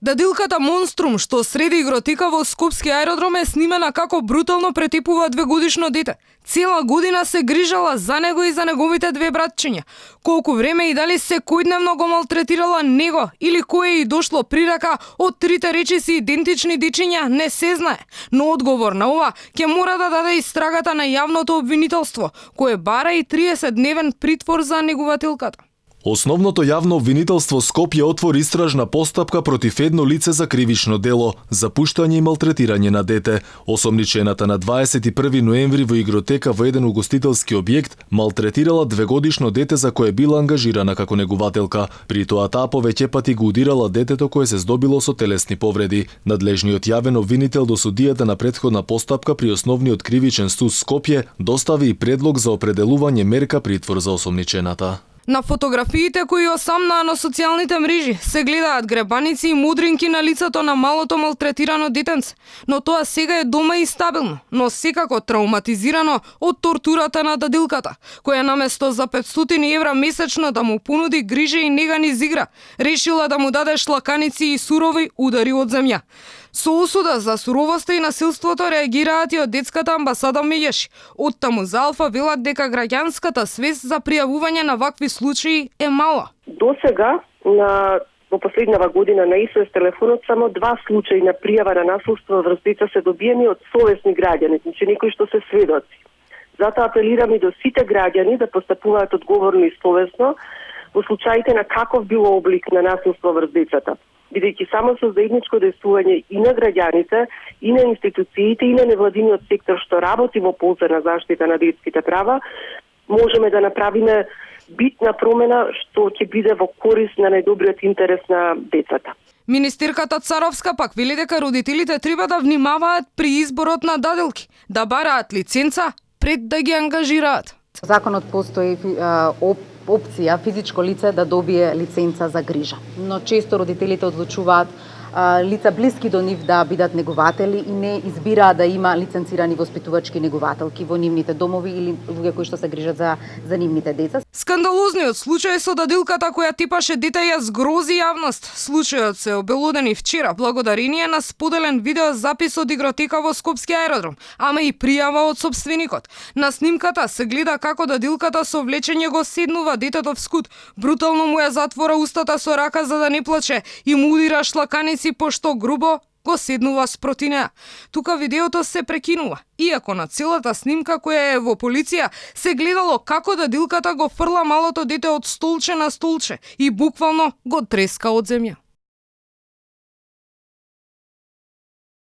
Дадилката монструм што среди игротека во Скопски аеродром е снимена како брутално претипува 2-годишно дете. Цела година се грижала за него и за неговите две братчиња. Колку време и дали секојдневно го малтретирала него или кое и дошло при рака од трите речиси идентични дечиња не се знае. Но одговор на ова ќе мора да даде истрагата на јавното обвинителство, кое бара и 30-дневен притвор за негувателката. Основното јавно обвинителство Скопје отвори истражна постапка против едно лице за кривично дело, запуштање и малтретирање на дете. Осомничената на 21 ноември во игротека во еден угостителски објект малтретирала 2-годишно дете за кое била ангажирана како негувателка. При тоа таа повеќе пати го удирала детето кое се здобило со телесни повреди. Надлежниот јавен обвинител до судијата на претходна постапка при Основниот кривичен суд Скопје достави и предлог за определување мерка притвор за осомничената. На фотографиите кои осамнаа на социјалните мрежи се гледаат гребаници и мудринки на лицето на малото малтретирано детенце, но тоа сега е дома и стабилно, но секако травматизирано од тортурата на дадилката, која наместо за 500 евра месечно да му понуди грижа и нега низ игра, решила да му даде шлаканици и сурови удари од земја. Со осуда за суровоста и насилството реагираат и од детската амбасада Меѓеши. Оттаму за Алфа велат дека граѓанската свест за пријавување на вакви случаи е мала. До сега, во последнава година на СОС телефонот, само 2 случаи на пријава на насилство врз деца се добиени од совесни граѓани, значи некои што се сведоци. Затоа апелирам и до сите граѓани да постапуваат одговорно и совесно во случаите на каков било облик на насилство врз децата, бидејќи само со заедничко действување и на граѓаните, и на институциите, и на невладиниот сектор што работи во полза на заштита на детските права, можеме да направиме битна промена што ќе биде во корист на најдобриот интерес на децата. Министерката Царовска пак вели дека родителите треба да внимаваат при изборот на даделки, да бараат лиценца пред да ги ангажираат. Законот постои опција физичко лице да добие лиценца за грижа. Но често родителите одлучуваат лица блиски до нив да бидат негуватели и не избираат да има лиценцирани воспитувачки негувателки во нивните домови или луѓе кои што се грижат за нивните деца. Скандалозниот случај со дадилката која типаше дете ја згрози јавност. Случајот се обелодени вчера благодарение на споделен видеозапис од игротека во Скопски аеродром, ама и пријава од собственикот. На снимката се гледа како дадилката со влечење го седнува детето в скут, брутално му ја затвора устата со рака за да не плаче и му удира шлаканици пошто грубо го седнува спроти неа. Тука видеото се прекинува, иако на целата снимка која е во полиција се гледало како дадилката го фрла малото дете од столче на столче и буквално го треска од земја.